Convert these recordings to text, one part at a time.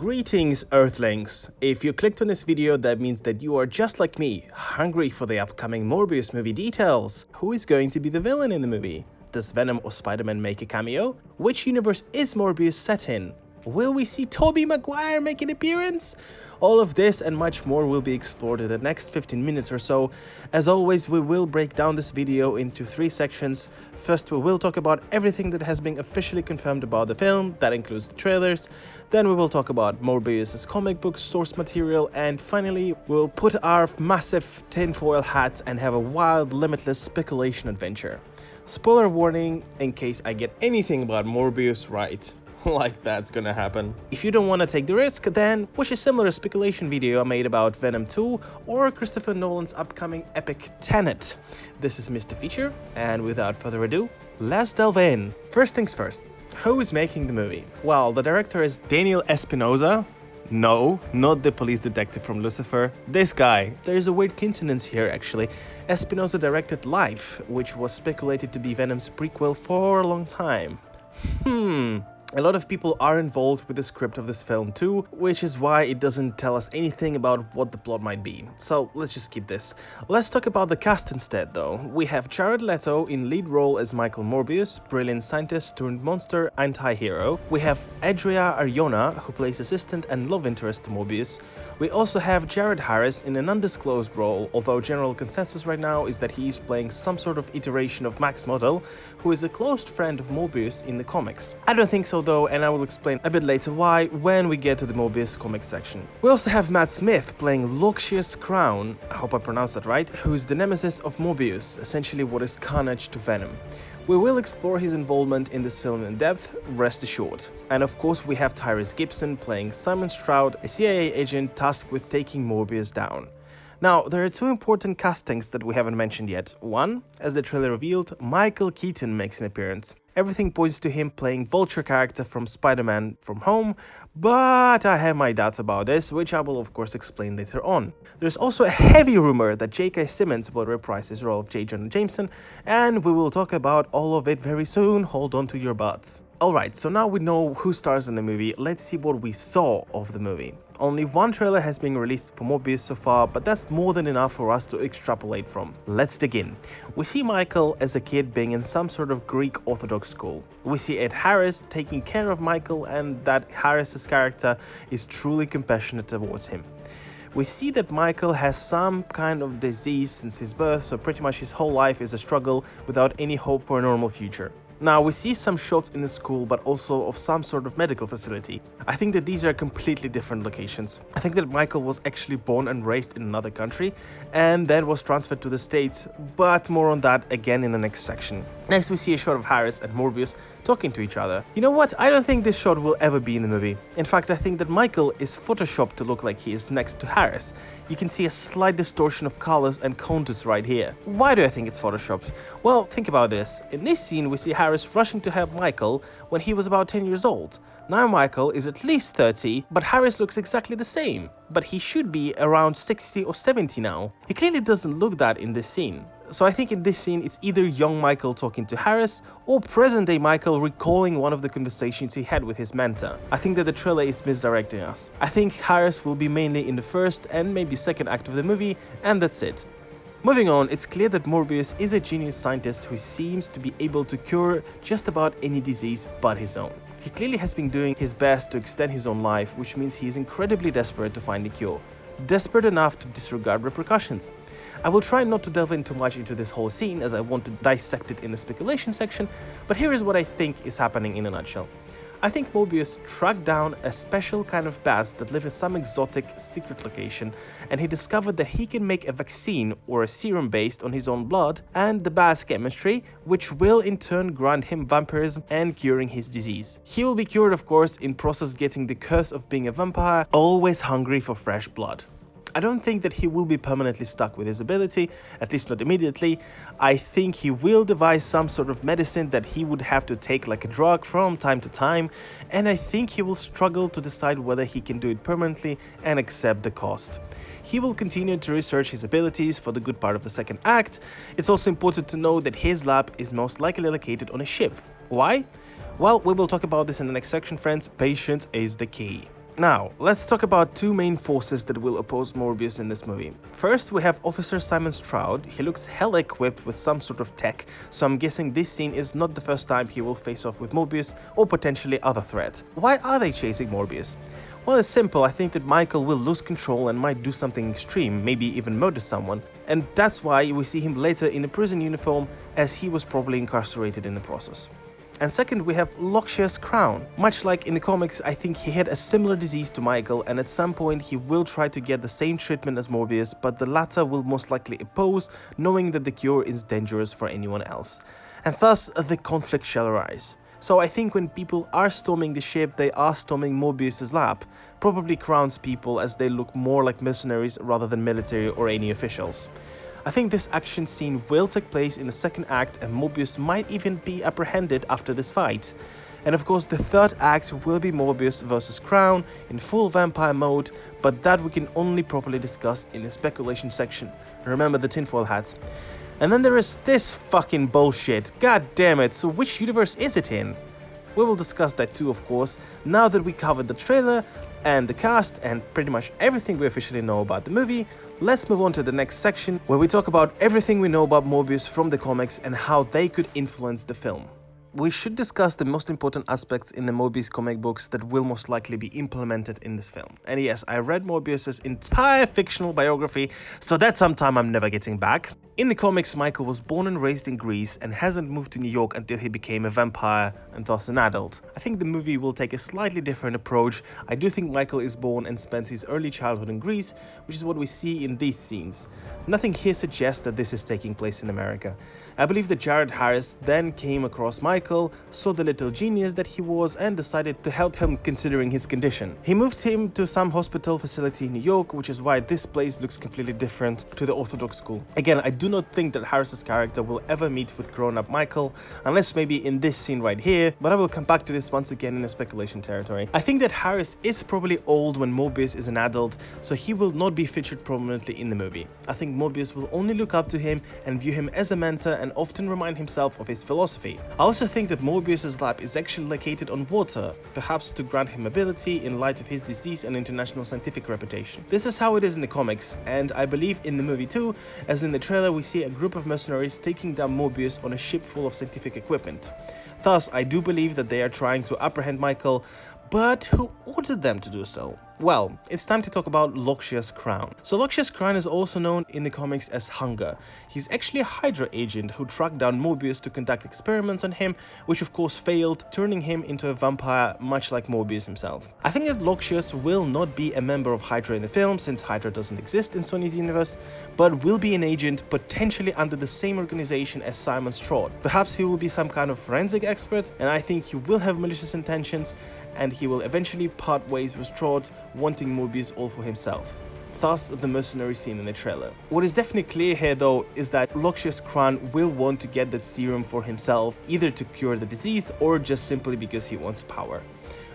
Greetings, Earthlings! If you clicked on this video, that means that you are just like me, hungry for the upcoming Morbius movie details. Who is going to be the villain in the movie? Does Venom or Spider-Man make a cameo? Which universe is Morbius set in? Will we see Tobey Maguire make an appearance? All of this and much more will be explored in the next 15 minutes or so. As always, we will break down this video into 3 sections. First, we will talk about everything that has been officially confirmed about the film, that includes the trailers. Then we will talk about Morbius' comic book source material, and finally, we'll put our massive tinfoil hats and have a wild, limitless speculation adventure. Spoiler warning in case I get anything about Morbius right. Like that's gonna happen. If you don't want to take the risk, then watch a similar speculation video I made about Venom 2 or Christopher Nolan's upcoming epic Tenet. This is Mr. Feature, and without further ado, let's delve in. First things first, who is making the movie? Well, the director is Daniel Espinosa. No, not the police detective from Lucifer. This guy. There's a weird coincidence here actually. Espinosa directed Life, which was speculated to be Venom's prequel for a long time. A lot of people are involved with the script of this film too, which is why it doesn't tell us anything about what the plot might be. So let's just skip this. Let's talk about the cast instead though. We have Jared Leto in lead role as Michael Morbius, brilliant scientist turned monster anti-hero. We have Adria Arjona, who plays assistant and love interest to Morbius. We also have Jared Harris in an undisclosed role, although general consensus right now is that he is playing some sort of iteration of Max Model, who is a close friend of Morbius in the comics. I don't think so though, and I will explain a bit later why when we get to the Morbius comics section. We also have Matt Smith playing Loxias Crown, I hope I pronounced that right, who's the nemesis of Morbius, essentially what is Carnage to Venom. We will explore his involvement in this film in depth, rest assured. And of course we have Tyrese Gibson playing Simon Stroud, a CIA agent tasked with taking Morbius down. Now, there are 2 important castings that we haven't mentioned yet. One, as the trailer revealed, Michael Keaton makes an appearance. Everything points to him playing Vulture character from Spider-Man From Home, but I have my doubts about this, which I will of course explain later on. There's also a heavy rumor that J.K. Simmons will reprise his role of J. Jonah Jameson, and we will talk about all of it very soon, hold on to your butts. Alright, so now we know who stars in the movie, let's see what we saw of the movie. Only one trailer has been released for Morbius so far, but that's more than enough for us to extrapolate from. Let's dig in. We see Michael as a kid being in some sort of Greek Orthodox school. We see Ed Harris taking care of Michael, and that Harris's character is truly compassionate towards him. We see that Michael has some kind of disease since his birth, so pretty much his whole life is a struggle without any hope for a normal future. Now, we see some shots in the school, but also of some sort of medical facility. I think that these are completely different locations. I think that Michael was actually born and raised in another country, and then was transferred to the States, but more on that again in the next section. Next, we see a shot of Harris and Morbius talking to each other. You know what? I don't think this shot will ever be in the movie. In fact, I think that Michael is photoshopped to look like he is next to Harris. You can see a slight distortion of colors and contours right here. Why do I think it's photoshopped? Well, think about this. In this scene, we see Harris rushing to help Michael when he was about 10 years old. Now Michael is at least 30, but Harris looks exactly the same. But he should be around 60 or 70 now. He clearly doesn't look that in this scene. So I think in this scene it's either young Michael talking to Harris or present-day Michael recalling one of the conversations he had with his mentor. I think that the trailer is misdirecting us. I think Harris will be mainly in the first and maybe second act of the movie, and that's it. Moving on, it's clear that Morbius is a genius scientist who seems to be able to cure just about any disease but his own. He clearly has been doing his best to extend his own life, which means he is incredibly desperate to find a cure. Desperate enough to disregard repercussions. I will try not to delve in too much into this whole scene as I want to dissect it in the speculation section, but here is what I think is happening in a nutshell. I think Morbius tracked down a special kind of bats that live in some exotic secret location, and he discovered that he can make a vaccine or a serum based on his own blood and the bat's chemistry, which will in turn grant him vampirism and curing his disease. He will be cured, of course, in process getting the curse of being a vampire, always hungry for fresh blood. I don't think that he will be permanently stuck with his ability, at least not immediately. I think he will devise some sort of medicine that he would have to take like a drug from time to time, and I think he will struggle to decide whether he can do it permanently and accept the cost. He will continue to research his abilities for the good part of the second act. It's also important to know that his lab is most likely located on a ship. Why? Well, we will talk about this in the next section, friends. Patience is the key. Now, let's talk about two main forces that will oppose Morbius in this movie. First, we have Officer Simon Stroud. He looks hell equipped with some sort of tech, so I'm guessing this scene is not the first time he will face off with Morbius or potentially other threat. Why are they chasing Morbius? Well, it's simple. I think that Michael will lose control and might do something extreme, maybe even murder someone. And that's why we see him later in a prison uniform, as he was probably incarcerated in the process. And second, we have Loxias' crown. Much like in the comics, I think he had a similar disease to Michael, and at some point he will try to get the same treatment as Morbius, but the latter will most likely oppose, knowing that the cure is dangerous for anyone else. And thus, the conflict shall arise. So I think when people are storming the ship, they are storming Morbius' lab, probably Crown's people, as they look more like mercenaries rather than military or any officials. I think this action scene will take place in the second act, and Morbius might even be apprehended after this fight. And of course the third act will be Morbius versus Crown in full vampire mode, but that we can only properly discuss in the speculation section. Remember the tinfoil hats. And then there is this fucking bullshit. God damn it, so which universe is it in? We will discuss that too, of course, now that we covered the trailer and the cast and pretty much everything we officially know about the movie. Let's move on to the next section, where we talk about everything we know about Morbius from the comics and how they could influence the film. We should discuss the most important aspects in the Morbius comic books that will most likely be implemented in this film. And yes, I read Morbius' entire fictional biography, so that's some time I'm never getting back. In the comics, Michael was born and raised in Greece and hasn't moved to New York until he became a vampire and thus an adult. I think the movie will take a slightly different approach. I do think Michael is born and spends his early childhood in Greece, which is what we see in these scenes. Nothing here suggests that this is taking place in America. I believe that Jared Harris then came across Michael, saw the little genius that he was, and decided to help him considering his condition. He moved him to some hospital facility in New York, which is why this place looks completely different to the Orthodox school. Again, I do not think that Harris's character will ever meet with grown-up Michael, unless maybe in this scene right here, but I will come back to this once again in a speculation territory. I think that Harris is probably old when Morbius is an adult, so he will not be featured prominently in the movie. I think Morbius will only look up to him and view him as a mentor and often remind himself of his philosophy. I also think that Morbius' lab is actually located on Vulture, perhaps to grant him ability in light of his disease and international scientific reputation. This is how it is in the comics, and I believe in the movie too, as in the trailer we see a group of mercenaries taking down Morbius on a ship full of scientific equipment. Thus, I do believe that they are trying to apprehend Michael, but who ordered them to do so? Well, it's time to talk about Loxias' crown. So Loxias' crown is also known in the comics as Hunger. He's actually a Hydra agent who tracked down Morbius to conduct experiments on him, which of course failed, turning him into a vampire much like Morbius himself. I think that Loxias will not be a member of Hydra in the film, since Hydra doesn't exist in Sony's universe, but will be an agent potentially under the same organization as Simon Stroud. Perhaps he will be some kind of forensic expert, and I think he will have malicious intentions, and he will eventually part ways with Stroud, wanting Morbius all for himself. Thus, the mercenary scene in the trailer. What is definitely clear here though is that Loxias' crown will want to get that serum for himself, either to cure the disease or just simply because he wants power.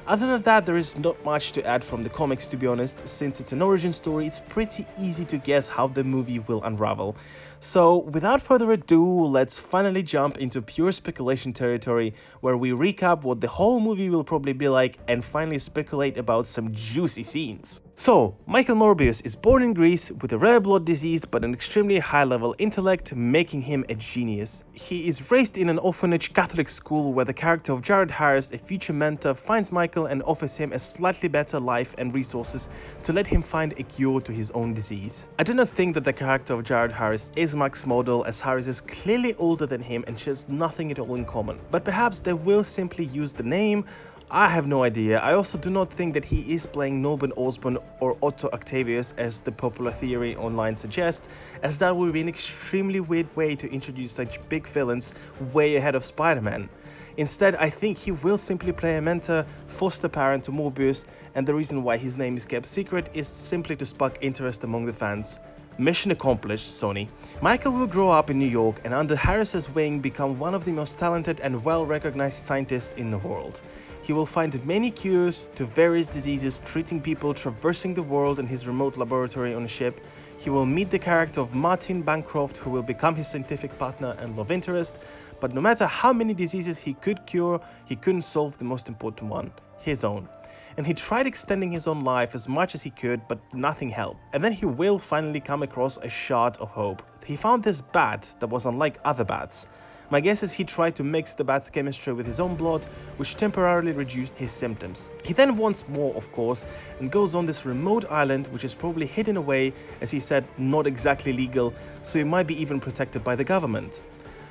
Other than that, there is not much to add from the comics, to be honest. Since it's an origin story, it's pretty easy to guess how the movie will unravel. So without further ado, let's finally jump into pure speculation territory, where we recap what the whole movie will probably be like and finally speculate about some juicy scenes. So, Michael Morbius is born in Greece with a rare blood disease but an extremely high-level intellect, making him a genius. He is raised in an orphanage Catholic school where the character of Jared Harris, a future mentor, finds Michael and offers him a slightly better life and resources to let him find a cure to his own disease. I do not think that the character of Jared Harris is Max Model, as Harris is clearly older than him and shares nothing at all in common. But perhaps they will simply use the name. I have no idea. I also do not think that he is playing Norman Osborn or Otto Octavius, as the popular theory online suggests, as that would be an extremely weird way to introduce such big villains way ahead of Spider-Man. Instead, I think he will simply play a mentor, foster parent to Morbius, and the reason why his name is kept secret is simply to spark interest among the fans. Mission accomplished, Sony. Michael will grow up in New York and under Harris's wing become one of the most talented and well-recognized scientists in the world. He will find many cures to various diseases, treating people traversing the world in his remote laboratory on a ship. He will meet the character of Martin Bancroft, who will become his scientific partner and love interest. But no matter how many diseases he could cure, he couldn't solve the most important one, his own. and he tried extending his own life as much as he could, but nothing helped. And then he will finally come across a shot of hope. He found this bat that was unlike other bats. My guess is he tried to mix the bat's chemistry with his own blood, which temporarily reduced his symptoms. He then wants more, of course, and goes on this remote island, which is probably hidden away, as he said, not exactly legal, so he might be even protected by the government.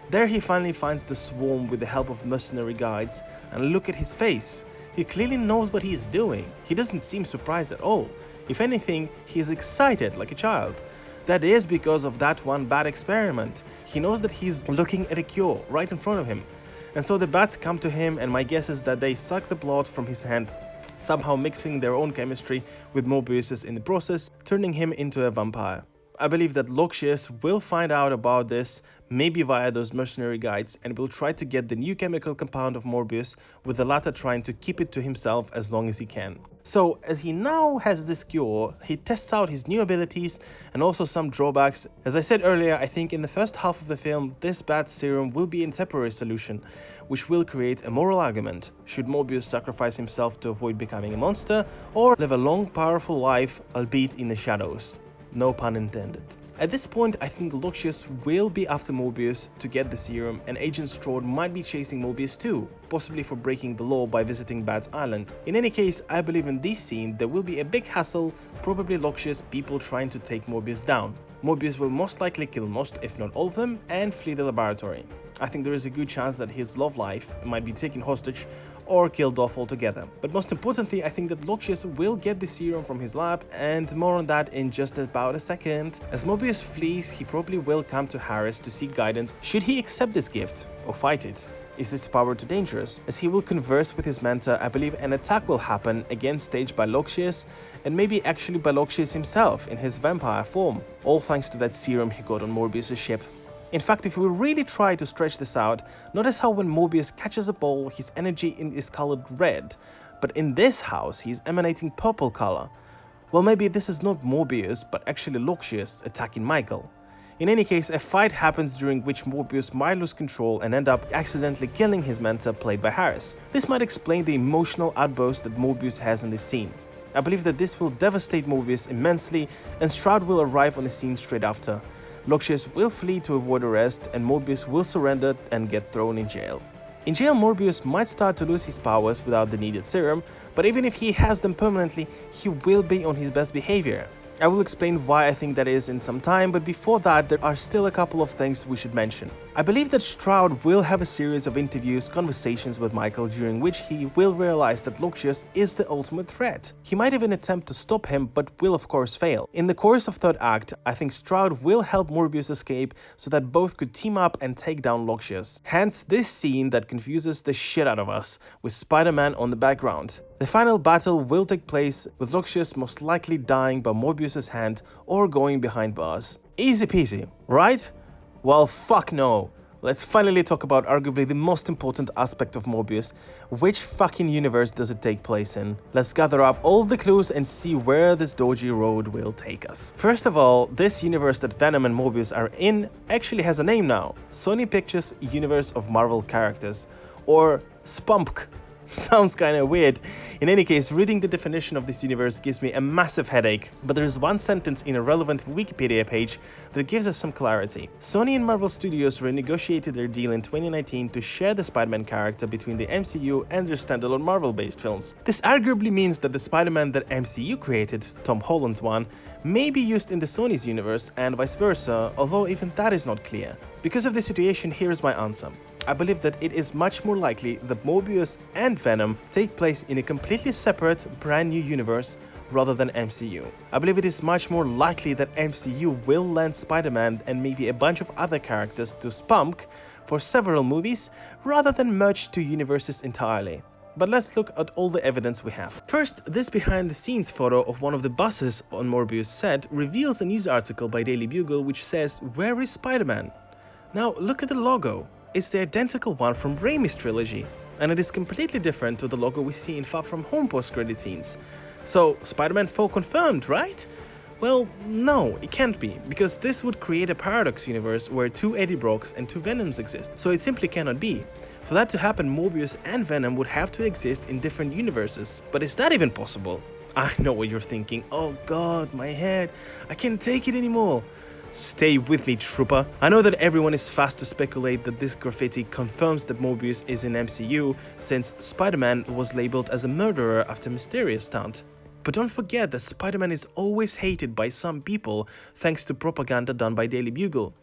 There he finally finds the swarm with the help of mercenary guides, and look at his face. He clearly knows what he is doing. He doesn't seem surprised at all. If anything, he is excited like a child. That is because of that one bad experiment. He knows that he's looking at a cure right in front of him. And so the bats come to him, and my guess is that they suck the blood from his hand, somehow mixing their own chemistry with Morbius's in the process, turning him into a vampire. I believe that Loxias will find out about this, maybe via those mercenary guides, and will try to get the new chemical compound of Morbius, with the latter trying to keep it to himself as long as he can. So, as he now has this cure, he tests out his new abilities and also some drawbacks. As I said earlier, I think in the first half of the film, this bat serum will be a temporary solution, which will create a moral argument. Should Morbius sacrifice himself to avoid becoming a monster, or live a long, powerful life, albeit in the shadows? No pun intended. At this point, I think Loxias will be after Morbius to get the serum, and Agent Strode might be chasing Morbius too, possibly for breaking the law by visiting Bat's Island. In any case, I believe in this scene there will be a big hassle, probably Loxias people trying to take Morbius down. Morbius will most likely kill most, if not all of them, and flee the laboratory. I think there is a good chance that his love life might be taken hostage or killed off altogether. But most importantly, I think that Loxias will get the serum from his lab, and more on that in just about a second. As Morbius flees, he probably will come to Harris to seek guidance. Should he accept this gift or fight it? Is this power too dangerous? As he will converse with his mentor, I believe an attack will happen, again staged by Loxias, and maybe actually by Loxias himself in his vampire form, all thanks to that serum he got on Morbius' ship. In fact, if we really try to stretch this out, notice how when Morbius catches a ball, his energy is colored red, but in this house, he's emanating purple color. Well, maybe this is not Morbius, but actually Loxias attacking Michael. In any case, a fight happens during which Morbius might lose control and end up accidentally killing his mentor, played by Harris. This might explain the emotional outburst that Morbius has in this scene. I believe that this will devastate Morbius immensely, and Stroud will arrive on the scene straight after. Loxias will flee to avoid arrest, and Morbius will surrender and get thrown in jail. In jail, Morbius might start to lose his powers without the needed serum, but even if he has them permanently, he will be on his best behavior. I will explain why I think that is in some time, but before that, there are still a couple of things we should mention. I believe that Stroud will have a series of interviews, conversations with Michael, during which he will realize that Loxias is the ultimate threat. He might even attempt to stop him, but will of course fail. In the course of third act, I think Stroud will help Morbius escape so that both could team up and take down Loxias. Hence this scene that confuses the shit out of us, with Spider-Man on the background. The final battle will take place with Loxias most likely dying by Morbius' hand or going behind bars. Easy peasy, right? Well, fuck no. Let's finally talk about arguably the most important aspect of Morbius. Which fucking universe does it take place in? Let's gather up all the clues and see where this dodgy road will take us. First of all, this universe that Venom and Morbius are in actually has a name now. Sony Pictures Universe of Marvel Characters, or SPUMPC. Sounds kinda weird. In any case, reading the definition of this universe gives me a massive headache, but there is one sentence in a relevant Wikipedia page that gives us some clarity. Sony and Marvel Studios renegotiated their deal in 2019 to share the Spider-Man character between the MCU and their standalone Marvel-based films. This arguably means that the Spider-Man that MCU created, Tom Holland's one, may be used in the Sony's universe and vice versa, although even that is not clear. Because of the situation, here is my answer. I believe that it is much more likely that Morbius and Venom take place in a completely separate, brand new universe rather than MCU. I believe it is much more likely that MCU will lend Spider-Man and maybe a bunch of other characters to SPUMPC for several movies rather than merge two universes entirely. But let's look at all the evidence we have. First, this behind-the-scenes photo of one of the buses on Morbius' set reveals a news article by Daily Bugle which says, "Where is Spider-Man?" Now look at the logo. It's the identical one from Raimi's trilogy, and it is completely different to the logo we see in Far From Home post-credit scenes. So, Spider-Man 4 confirmed, right? Well, no, it can't be, because this would create a paradox universe where two Eddie Brocks and two Venoms exist, so it simply cannot be. For that to happen, Morbius and Venom would have to exist in different universes. But is that even possible? I know what you're thinking. Oh god, my head, I can't take it anymore. Stay with me, trooper. I know that everyone is fast to speculate that this graffiti confirms that Morbius is in MCU, since Spider-Man was labeled as a murderer after Mysterious stunt. But don't forget that Spider-Man is always hated by some people thanks to propaganda done by Daily Bugle.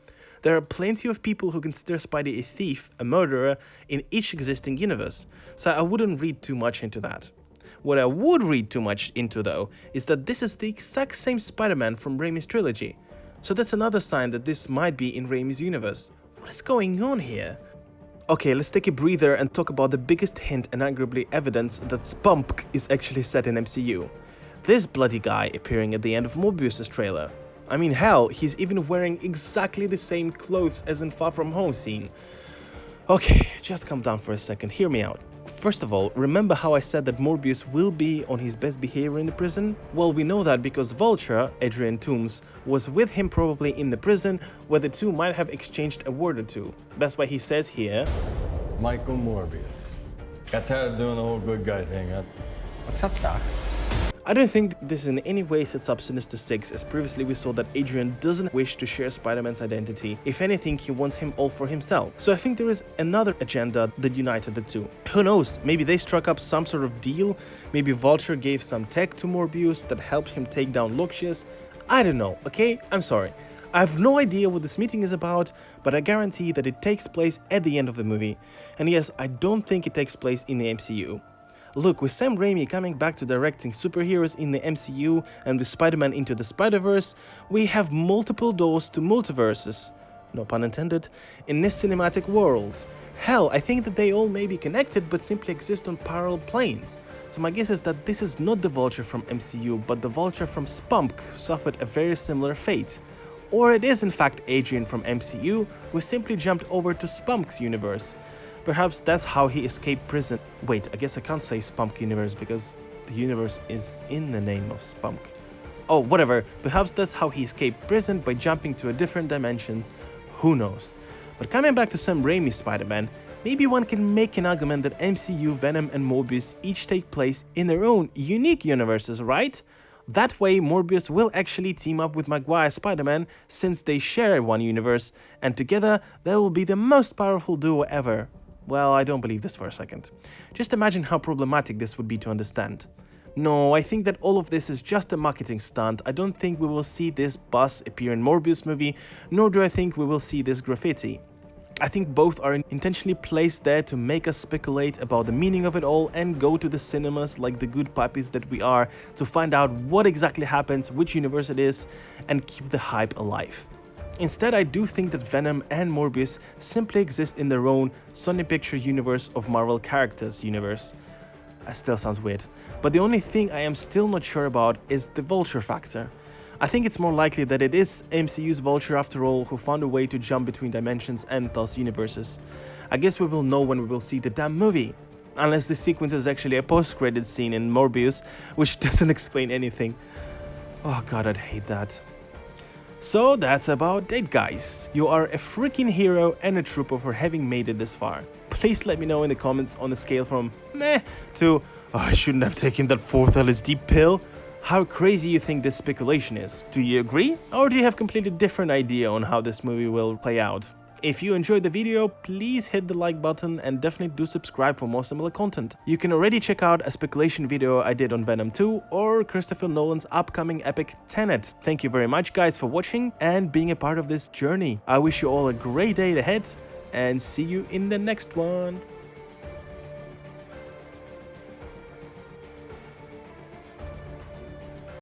There are plenty of people who consider Spidey a thief, a murderer, in each existing universe, so I wouldn't read too much into that. What I would read too much into though, is that this is the exact same Spider-Man from Raimi's trilogy. So that's another sign that this might be in Raimi's universe. What is going on here? Okay, let's take a breather and talk about the biggest hint and arguably evidence that Spunk is actually set in MCU. This bloody guy appearing at the end of Morbius' trailer. I mean, hell, he's even wearing exactly the same clothes as in Far From Home scene. Okay, just calm down for a second, hear me out. First of all, remember how I said that Morbius will be on his best behavior in the prison? Well, we know that because Vulture, Adrian Toomes, was with him probably in the prison, where the two might have exchanged a word or two. That's why he says here, Michael Morbius. Got tired of doing the whole good guy thing, huh? What's up, Doc? I don't think this in any way sets up Sinister Six, as previously we saw that Adrian doesn't wish to share Spider-Man's identity. If anything, he wants him all for himself. So I think there is another agenda that united the two. Who knows, maybe they struck up some sort of deal, maybe Vulture gave some tech to Morbius that helped him take down Loxias. I don't know, okay? I'm sorry. I have no idea what this meeting is about, but I guarantee that it takes place at the end of the movie. And yes, I don't think it takes place in the MCU. Look, with Sam Raimi coming back to directing superheroes in the MCU and with Spider-Man Into the Spider-Verse, we have multiple doors to multiverses, no pun intended, in this cinematic world. Hell, I think that they all may be connected but simply exist on parallel planes. So my guess is that this is not the Vulture from MCU, but the Vulture from Spunk, who suffered a very similar fate. Or it is in fact Adrian from MCU, who simply jumped over to Spunk's universe. Perhaps that's how he escaped prison. Wait, I guess I can't say Spunk universe because the universe is in the name of Spunk. Oh, whatever. Perhaps that's how he escaped prison by jumping to a different dimensions. Who knows? But coming back to Sam Raimi's Spider-Man, maybe one can make an argument that MCU, Venom and Morbius each take place in their own unique universes, right? That way, Morbius will actually team up with Maguire's Spider-Man since they share one universe, and together they will be the most powerful duo ever. Well, I don't believe this for a second. Just imagine how problematic this would be to understand. No, I think that all of this is just a marketing stunt. I don't think we will see this bus appear in Morbius movie, nor do I think we will see this graffiti. I think both are intentionally placed there to make us speculate about the meaning of it all and go to the cinemas like the good puppies that we are to find out what exactly happens, which universe it is, and keep the hype alive. Instead, I do think that Venom and Morbius simply exist in their own Sony Picture universe of Marvel characters universe. That still sounds weird. But the only thing I am still not sure about is the Vulture factor. I think it's more likely that it is MCU's Vulture after all who found a way to jump between dimensions and thus universes. I guess we will know when we will see the damn movie. Unless the sequence is actually a post-credit scene in Morbius, which doesn't explain anything. Oh god, I'd hate that. So that's about it, guys. You are a freaking hero and a trooper for having made it this far. Please let me know in the comments on the scale from meh to oh, I shouldn't have taken that 4th LSD pill, how crazy you think this speculation is. Do you agree? Or do you have completely different idea on how this movie will play out? If you enjoyed the video, please hit the like button and definitely do subscribe for more similar content. You can already check out a speculation video I did on Venom 2 or Christopher Nolan's upcoming epic Tenet. Thank you very much guys for watching and being a part of this journey. I wish you all a great day ahead and see you in the next one.